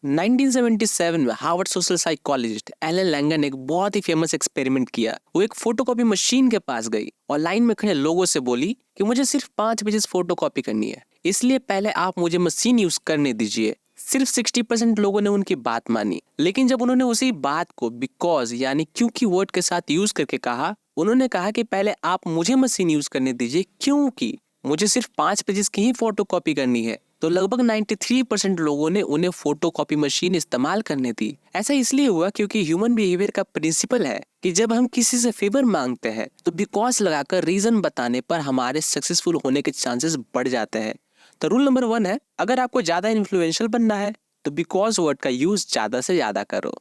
1977 में Harvard social psychologist Elon लैंगन ने एक बहुत ही फेमस एक्सपेरिमेंट किया। वो एक फोटोकॉपी मशीन के पास गई और लाइन में खड़े लोगों से बोली कि मुझे सिर्फ 5 पेजेस फोटोकॉपी करनी है, इसलिए पहले आप मुझे मशीन यूज करने दीजिए। सिर्फ 60% लोगों ने उनकी बात मानी, लेकिन जब उन्होंने उसी बात को बिकॉज यानी क्योंकि वर्ड के साथ यूज करके कहा, उन्होंने कहा कि पहले आप मुझे मशीन यूज करने दीजिए क्योंकि मुझे सिर्फ 5 पेजेस की ही फोटोकॉपी करनी है, तो लगभग 93% लोगों ने उन्हें फोटोकॉपी मशीन इस्तेमाल करने दी। ऐसा इसलिए हुआ क्योंकि ह्यूमन बिहेवियर का प्रिंसिपल है कि जब हम किसी से फेवर मांगते हैं तो बिकॉज लगाकर रीजन बताने पर हमारे सक्सेसफुल होने के चांसेस बढ़ जाते हैं। तो रूल नंबर 1 है, अगर आपको ज्यादा इन्फ्लुएंशियल बनना है तो बिकॉज वर्ड का यूज ज्यादा से ज्यादा करो।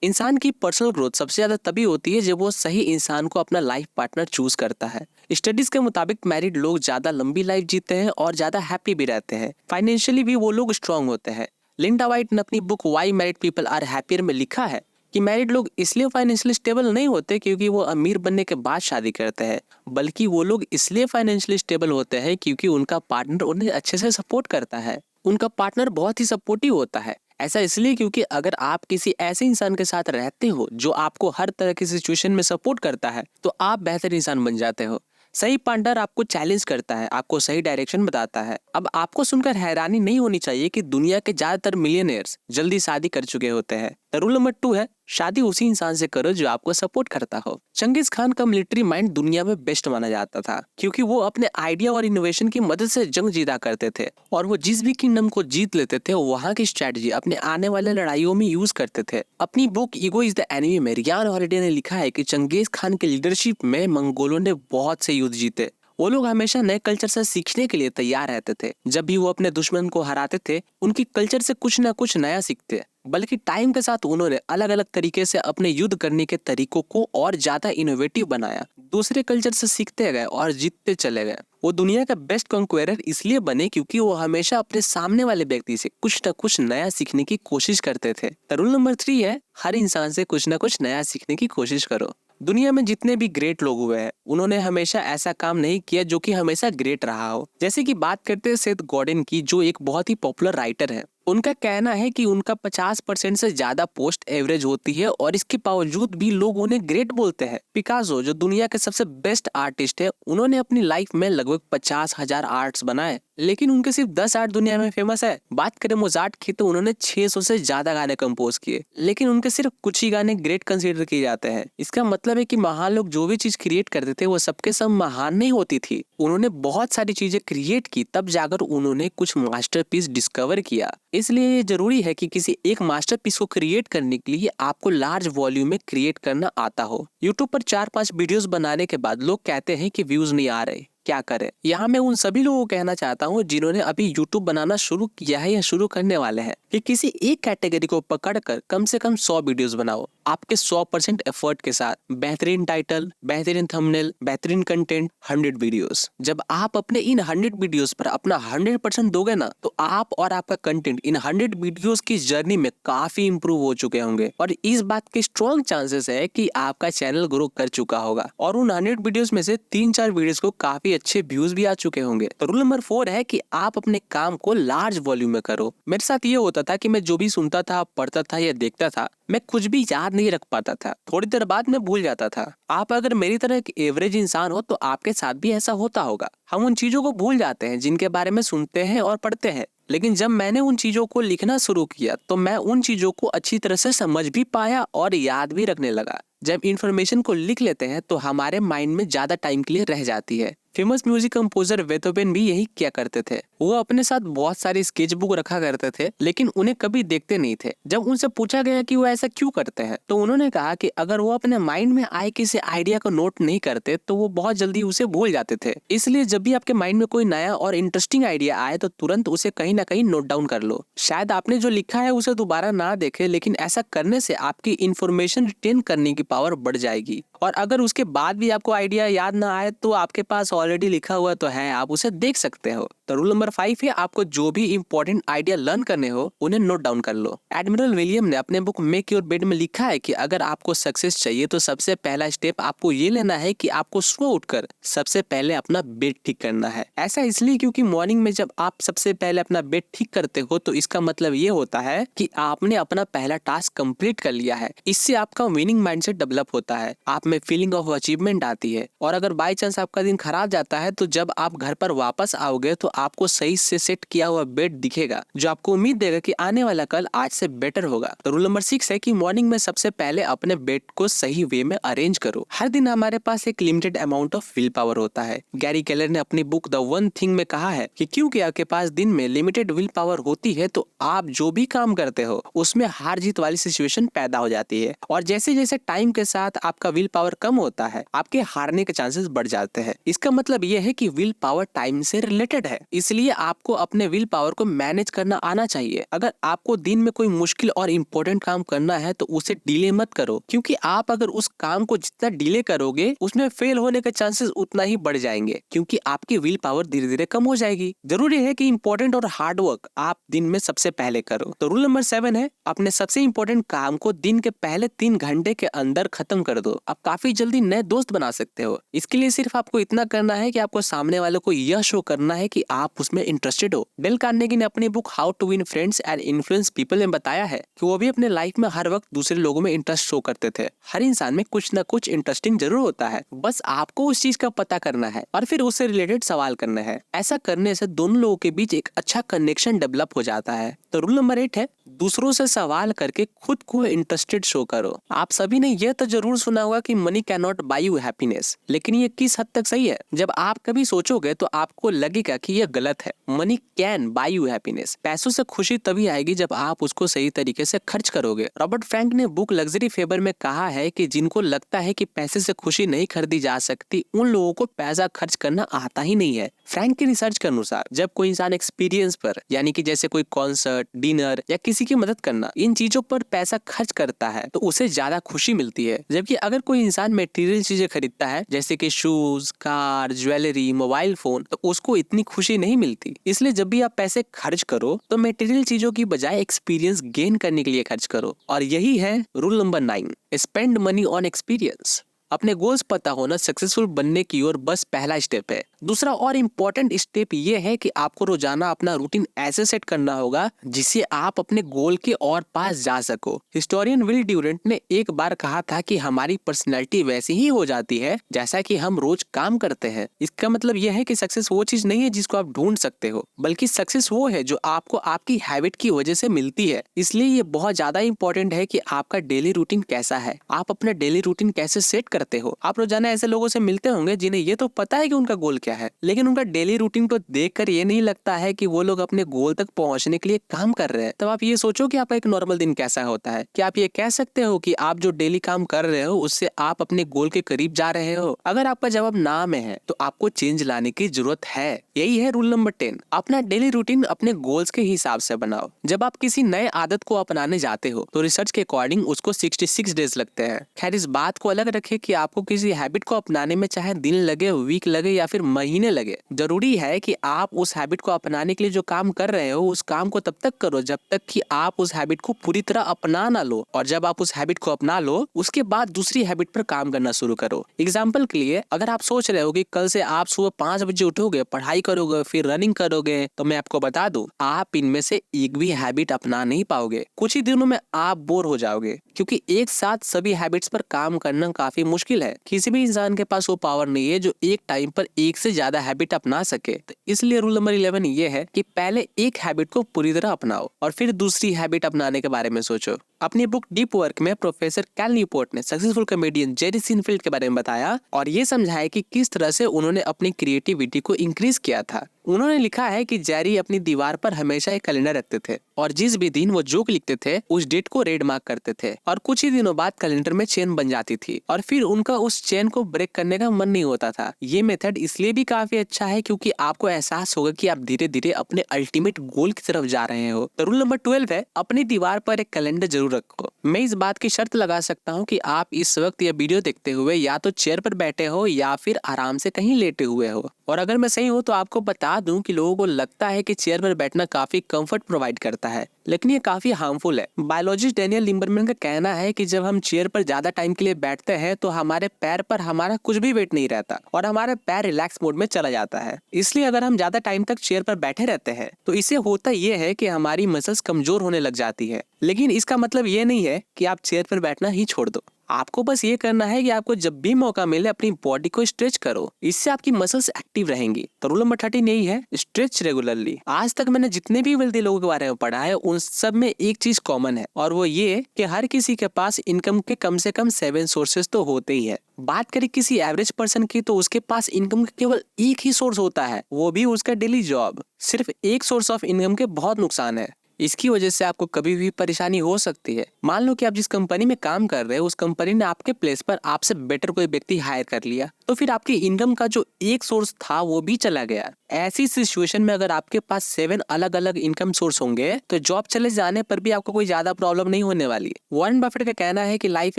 इंसान की पर्सनल ग्रोथ सबसे ज्यादा तभी होती है जब वो सही इंसान को अपना लाइफ पार्टनर चूज करता है। स्टडीज के मुताबिक मैरिड लोग ज्यादा लंबी लाइफ जीते हैं और ज्यादा हैप्पी भी रहते हैं। फाइनेंशियली भी वो लोग स्ट्रांग होते हैं। लिंडा वाइट ने अपनी book why married people are happier में लिखा है कि मैरिड लोग इसलिए फाइनेंशियली स्टेबल नहीं होते क्योंकि वो अमीर बनने के बाद शादी करते हैं, बल्कि वो लोग इसलिए फाइनेंशियली स्टेबल होते हैं क्योंकि उनका पार्टनर उन्हें अच्छे से सपोर्ट करता है। उनका पार्टनर बहुत ही सपोर्टिव होता है। ऐसा इसलिए क्योंकि अगर आप किसी ऐसे इंसान के साथ रहते हो जो आपको हर तरह की सिचुएशन में सपोर्ट करता है तो आप बेहतर इंसान बन जाते हो। सही पार्टनर आपको चैलेंज करता है, आपको सही डायरेक्शन बताता है। अब आपको सुनकर हैरानी नहीं होनी चाहिए कि दुनिया के ज्यादातर मिलियनेयर्स जल्दी शादी कर चुके होते हैं। रूल नंबर 2 है, शादी उसी इंसान से करो जो आपको सपोर्ट करता हो। चंगेज खान का मिलिट्री माइंड दुनिया में बेस्ट माना जाता था क्योंकि वो अपने आइडिया और इनोवेशन की मदद से जंग जीता करते थे और वो जिस भी किंगडम को जीत लेते थे वहाँ की स्ट्रेटजी अपने आने वाले लड़ाइयों में यूज करते थे। अपनी book ego is the enemy में रियान हॉलिडे ने लिखा है कि चंगेज खान के लीडरशिप में मंगोलों ने बहुत से युद्ध जीते। वो लोग हमेशा नए कल्चर से सीखने के लिए तैयार रहते थे। जब भी वो अपने दुश्मन को हराते थे उनकी कल्चर से कुछ ना कुछ नया सीखते, बल्कि टाइम के साथ उन्होंने अलग अलग तरीके से अपने युद्ध करने के तरीकों को और ज्यादा इनोवेटिव बनाया। दूसरे कल्चर से सीखते गए और जीतते चले गए। वो दुनिया का बेस्ट कंक्वेरर इसलिए बने क्योंकि वो हमेशा अपने सामने वाले व्यक्ति से कुछ ना कुछ नया सीखने की कोशिश करते थे। रूल नंबर 3 है, हर इंसान से कुछ ना कुछ नया सीखने की कोशिश करो। दुनिया में जितने भी ग्रेट लोग हुए हैं उन्होंने हमेशा ऐसा काम नहीं किया जो कि हमेशा ग्रेट रहा हो। जैसे कि बात करते हैं सेथ गॉर्डन की, जो एक बहुत ही पॉपुलर राइटर है। उनका कहना है कि उनका 50% से ज्यादा पोस्ट एवरेज होती है और इसके बावजूद भी लोग उन्हें ग्रेट बोलते हैं। पिकासो जो दुनिया के सबसे बेस्ट आर्टिस्ट है, उन्होंने अपनी लाइफ में लगभग 50,000 आर्ट्स बनाए, लेकिन उनके सिर्फ 10 आर्ट दुनिया में फेमस है। बात करें मोजार्ट की तो उन्होंने 600 से ज्यादा गाने कंपोज किए, लेकिन उनके सिर्फ कुछ ही गाने ग्रेट कंसीडर किए जाते हैं। इसका मतलब है कि महान लोग जो भी चीज क्रिएट करते थे वो सबके सब महान नहीं होती थी। उन्होंने बहुत सारी चीजें क्रिएट की, तब जाकर उन्होंने कुछ मास्टरपीस डिस्कवर किया। इसलिए ये जरूरी है कि किसी एक मास्टरपीस को क्रिएट करने के लिए आपको लार्ज वॉल्यूम में क्रिएट करना आता हो। यूट्यूब पर 4-5 वीडियोस बनाने के बाद लोग कहते हैं कि व्यूज नहीं आ रहे, क्या करें। यहाँ मैं उन सभी लोगों को कहना चाहता हूँ जिन्होंने अभी यूट्यूब बनाना शुरू किया है या शुरू करने वाले हैं कि किसी एक कैटेगरी को पकड़कर कम से कम 100 वीडियोस बनाओ आपके 100% एफर्ट के साथ। बेहतरीन टाइटल, बेहतरीन थंबनेल, बेहतरीन कंटेंट, 100 वीडियोस। जब आप अपने इन 100 वीडियोस पर अपना 100% दोगे ना तो आप और आपका कंटेंट इन 100 वीडियोस की जर्नी में काफी इंप्रूव हो चुके होंगे और इस बात के स्ट्रॉन्ग चांसेस है कि आपका चैनल ग्रो कर चुका होगा और उन 100 वीडियोस में से 3-4 वीडियोस को काफी अच्छे व्यूज भी आ चुके होंगे। तो रूल नंबर 4 है कि आप अपने काम को लार्ज वॉल्यूम में करो। मेरे साथ ये होता था कि मैं जो भी सुनता था, पढ़ता था या देखता था, मैं कुछ भी याद नहीं रख पाता था। थोड़ी देर बाद मैं भूल जाता था। आप अगर मेरी तरह एक एवरेज इंसान हो तो आपके साथ भी ऐसा होता होगा। हम उन चीजों को भूल जाते हैं जिनके बारे में सुनते हैं और पढ़ते हैं, लेकिन जब मैंने उन चीजों को लिखना शुरू किया तो मैं उन चीजों को अच्छी तरह से समझ भी पाया और याद भी रखने लगा। जब इंफॉर्मेशन को लिख लेते हैं तो हमारे माइंड में ज्यादा टाइम के लिए रह जाती है। फेमस म्यूजिक कंपोजर बेथोवेन भी यही किया करते थे। वो अपने साथ बहुत सारे स्केच बुक रखा करते थे, लेकिन उन्हें कभी देखते नहीं थे। जब उनसे पूछा गया कि वो ऐसा क्यों करते हैं तो उन्होंने कहा कि अगर वो अपने माइंड में आए किसी आइडिया को नोट नहीं करते तो वो बहुत जल्दी उसे भूल जाते थे। इसलिए जब भी आपके माइंड में कोई नया और इंटरेस्टिंग आइडिया आए तो तुरंत उसे कहीं ना कहीं नोट डाउन कर लो। शायद आपने जो लिखा है उसे दोबारा ना देखे, लेकिन ऐसा करने से आपकी इंफॉर्मेशन रिटेन करने की पावर बढ़ जाएगी और अगर उसके बाद भी आपको आइडिया याद ना आए तो आपके पास ऑलरेडी लिखा हुआ तो है, आप उसे देख सकते हो। तो रूल नंबर 5 है, आपको जो भी इंपॉर्टेंट आइडिया लर्न करने हो उन्हें नोट डाउन कर लो। एडमिरल विलियम ने अपने बुक मेक योर बेड में लिखा है कि अगर आपको सक्सेस चाहिए तो सबसे पहला स्टेप आपको ये लेना है कि आपको सुबह उठकर सबसे पहले अपना बेड ठीक करना है। ऐसा इसलिए क्योंकि मॉर्निंग में जब आप सबसे पहले अपना बेड ठीक करते हो तो इसका मतलब ये होता है कि आपने अपना पहला टास्क कंप्लीट कर लिया है। इससे आपका विनिंग माइंडसेट डेवलप होता है, आप में फीलिंग ऑफ अचीवमेंट आती है। और अगर बाय चांस आपका दिन खराब जाता है तो जब आप घर पर वापस आओगे तो आपको सही से सेट किया हुआ बेड दिखेगा, जो आपको उम्मीद देगा कि आने वाला कल आज से बेटर होगा। तो रूल नंबर 6 है कि मॉर्निंग में सबसे पहले अपने बेड को सही वे में अरेंज करो। हर दिन हमारे पास एक limited amount of will power होता है। गैरी केलर ने अपनी बुक द वन थिंग में कहा है कि क्योंकि आपके पास दिन में लिमिटेड विल पावर होती है तो आप जो भी काम करते हो उसमें हार जीत वाली सिचुएशन पैदा हो जाती है। और जैसे जैसे टाइम के साथ आपका विल पावर कम होता है, आपके हारने के चांसेस बढ़ जाते हैं। इसका मतलब यह है कि विल पावर टाइम से रिलेटेड है, इसलिए आपको अपने विल पावर को मैनेज करना आना चाहिए। अगर आपको दिन में कोई मुश्किल और इम्पोर्टेंट काम करना है तो उसे डिले मत करो, क्योंकि आप अगर उस काम को जितना डिले करोगे उसमें फेल होने के चांसेस उतना ही बढ़ जाएंगे, क्योंकि आपकी विल पावर धीरे धीरे कम हो जाएगी। जरूरी है कि इंपॉर्टेंट और हार्ड वर्क आप दिन में सबसे पहले करो। तो रूल नंबर 7 है, अपने सबसे इंपॉर्टेंट काम को दिन के पहले 3 घंटे के अंदर खत्म कर दो। आप काफी जल्दी नए दोस्त बना सकते हो। इसके लिए सिर्फ आपको इतना करना है कि आपको सामने वाले को यह शो करना है कि आप उसमें इंटरेस्टेड हो। डेल कार्नेगी ने अपनी book how to win friends and influence people में बताया है कि वो भी अपने लाइफ में हर वक्त दूसरे लोगों में इंटरेस्ट शो करते थे। हर इंसान में कुछ ना कुछ इंटरेस्टिंग जरूर होता है, बस आपको उस चीज का पता करना है और फिर उससे रिलेटेड सवाल करना है। ऐसा करने से दोनों लोगों के बीच एक अच्छा कनेक्शन डेवलप हो जाता है। तो रूल नंबर 8 है, दूसरों से सवाल करके खुद को इंटरेस्टेड शो करो। आप सभी ने यह तो जरूर सुना होगा कि money can not buy you happiness, लेकिन ये किस हद तक सही है? जब आप कभी सोचोगे तो आपको लगेगा कि यह गलत है। Money can buy you happiness, पैसों से खुशी तभी आएगी जब आप उसको सही तरीके से खर्च करोगे। रॉबर्ट फ्रैंक ने बुक लग्जरी फेवर में कहा है कि जिनको लगता है कि पैसे से खुशी नहीं खरीदी जा सकती, उन लोगों को पैसा खर्च करना आता ही नहीं है। फ्रैंक की रिसर्च के अनुसार जब कोई इंसान एक्सपीरियंस पर, यानी कि जैसे कोई कॉन्सर्ट, डिनर या किसी की मदद करना, इन चीजों पर पैसा खर्च करता है तो उसे ज्यादा खुशी मिलती है। जबकि अगर कोई इंसान मटेरियल चीजें खरीदता है जैसे कि shoes, car, jewellery, mobile phone, तो उसको इतनी खुशी नहीं मिलती। इसलिए जब भी आप पैसे खर्च करो तो मटेरियल चीजों की बजाय एक्सपीरियंस गेन करने के लिए खर्च करो। और यही है rule number 9, spend money on experience. अपने गोल्स पता होना सक्सेसफुल बनने की ओर बस पहला स्टेप है। दूसरा और इम्पोर्टेंट स्टेप ये है कि आपको रोजाना अपना रूटीन ऐसे सेट करना होगा जिससे आप अपने गोल के और पास जा सको। हिस्टोरियन विल ड्यूरेंट ने एक बार कहा था कि हमारी पर्सनैलिटी वैसी ही हो जाती है जैसा कि हम रोज काम करते हैं। इसका मतलब यह है कि सक्सेस वो चीज नहीं है जिसको आप ढूंढ सकते हो, बल्कि सक्सेस वो है जो आपको आपकी हैबिट की वजह से मिलती है। इसलिए ये बहुत ज्यादा इंपॉर्टेंट है कि आपका डेली रूटीन कैसा है, आप अपना डेली रूटीन कैसे सेट करते हो। आप रोजाना ऐसे लोगों से मिलते होंगे जिन्हें ये तो पता है कि उनका गोल क्या है, लेकिन उनका डेली रूटीन को देखकर ये नहीं लगता है कि वो लोग अपने गोल तक पहुंचने के लिए काम कर रहे हैं। तब आप ये सोचो कि आपका एक नॉर्मल दिन कैसा होता है। क्या आप ये कह सकते हो कि आप जो डेली काम कर रहे हो उससे आप अपने गोल के करीब जा रहे हो? अगर आपका जवाब ना में है तो आपको चेंज लाने की जरूरत है। यही है रूल नंबर 10, अपना डेली रूटीन अपने गोल्स के हिसाब से बनाओ। जब आप किसी नए आदत को अपनाने जाते हो तो रिसर्च के अकॉर्डिंग उसको 66 डेज लगते हैं। खैर, इस बात को अलग रखे कि आपको किसी हैबिट को अपनाने में चाहे दिन लगे, वीक लगे या फिर महीने लगे, जरूरी है कि आप उस हैबिट को अपनाने के लिए जो काम कर रहे हो उस काम को तब तक करो जब तक कि आप उस हैबिट को पूरी तरह अपना ना लो। और जब आप उस हैबिट को अपना लो उसके बाद दूसरी हैबिट पर काम करना शुरू करो। एग्जाम्पल के लिए, अगर आप सोच रहे हो कि कल से आप सुबह 5 बजे उठोगे, पढ़ाई करोगे, फिर रनिंग करोगे, तो मैं आपको बता दूं आप इनमें से एक भी हैबिट अपना नहीं पाओगे। कुछ ही दिनों में आप बोर हो जाओगे, क्योंकि एक साथ सभी हैबिट्स पर काम करना काफी मुश्किल है। किसी भी इंसान के पास वो पावर नहीं है जो एक टाइम पर एक से ज्यादा हैबिट अपना सके। तो इसलिए रूल नंबर 11 ये है कि पहले एक हैबिट को पूरी तरह अपनाओ और फिर दूसरी हैबिट अपनाने के बारे में सोचो। अपनी बुक डीप वर्क में प्रोफेसर कैल न्यूपोर्ट ने सक्सेसफुल कॉमेडियन जेरी सिनफील्ड के बारे में बताया और ये समझाया कि किस तरह से उन्होंने अपनी क्रिएटिविटी को इंक्रीज किया था। उन्होंने लिखा है कि जेरी अपनी दीवार पर हमेशा एक कैलेंडर रखते थे और जिस भी दिन वो जोक लिखते थे उस डेट को रेड मार्क करते थे और कुछ ही दिनों बाद कैलेंडर में चेन बन जाती थी और फिर उनका उस चेन को ब्रेक करने का मन नहीं होता था। ये मेथड इसलिए भी काफी अच्छा है क्योंकि आपको एहसास होगा कि आप धीरे धीरे अपने अल्टीमेट गोल की तरफ जा रहे हो। तो रूल नंबर 12 है, अपनी दीवार पर एक कैलेंडर जरूर रखो। मैं इस बात की शर्त लगा सकता हूँ कि आप इस वक्त यह वीडियो देखते हुए या तो चेयर पर बैठे हो या फिर आराम से कहीं लेटे हुए हो। और अगर मैं सही हूँ तो आपको बता दूं कि लोगों को लगता है कि चेयर पर बैठना काफी कंफर्ट प्रोवाइड करता है, लेकिन ये काफी हार्मफुल है। बायोलॉजिस्ट डेनियल लिम्बरमैन का कहना है कि जब हम चेयर पर ज्यादा टाइम के लिए बैठते हैं तो हमारे पैर पर हमारा कुछ भी वेट नहीं रहता और हमारा पैर रिलैक्स मोड में चला जाता है। इसलिए अगर हम ज्यादा टाइम तक चेयर पर बैठे रहते हैं तो इससे होता यह है कि हमारी मसल्स कमजोर होने लग जाती है। लेकिन इसका मतलब ये नहीं है कि आप चेयर पर बैठना ही छोड़ दो। आपको बस ये करना है कि आपको जब भी मौका मिले अपनी बॉडी को स्ट्रेच करो, इससे आपकी मसल्स एक्टिव रहेंगी। तो रूल नंबर 13 यही है, स्ट्रेच रेगुलरली। आज तक मैंने जितने भी वेल्दी लोगों के बारे में पढ़ा है उन सब में एक चीज कॉमन है और वो ये कि हर किसी के पास इनकम के कम से कम 7 सोर्सेज तो होते ही है। बात करें किसी एवरेज पर्सन की तो उसके पास इनकम का केवल एक ही सोर्स होता है, वो भी उसका डेली जॉब। सिर्फ एक सोर्स ऑफ इनकम के बहुत नुकसान है। इसकी वजह से आपको कभी भी परेशानी हो सकती है। मान लो कि आप जिस कंपनी में काम कर रहे हो उस कंपनी ने आपके प्लेस पर आपसे बेटर कोई व्यक्ति हायर कर लिया, तो फिर आपकी इनकम का जो एक सोर्स था वो भी चला गया। ऐसी सिचुएशन में अगर आपके पास 7 अलग अलग इनकम सोर्स होंगे तो जॉब चले जाने पर भी आपको कोई ज्यादा प्रॉब्लम नहीं होने वाली। वॉरेन बफेट का कहना है कि लाइफ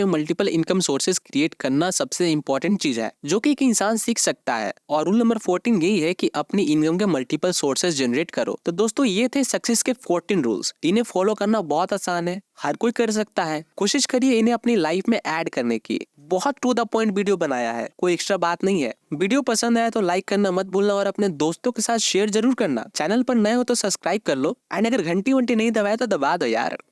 में मल्टीपल इनकम सोर्सेज क्रिएट करना सबसे इंपॉर्टेंट चीज है जो कि एक इंसान सीख सकता है। और रूल नंबर 14 यही है कि अपनी इनकम के मल्टीपल सोर्सेज जनरेट करो। तो दोस्तों ये थे सक्सेस के 14 रूल्स। इन्हें फॉलो करना बहुत आसान है, हर कोई कर सकता है। कोशिश करिए इन्हें अपनी लाइफ में ऐड करने की। बहुत टू द पॉइंट वीडियो बनाया है, कोई एक्स्ट्रा बात नहीं है। वीडियो पसंद आया तो लाइक करना मत भूलना और अपने दोस्तों के साथ शेयर जरूर करना। चैनल पर नए हो तो सब्सक्राइब कर लो एंड अगर घंटी वंटी नहीं दबाया तो दबा दो यार।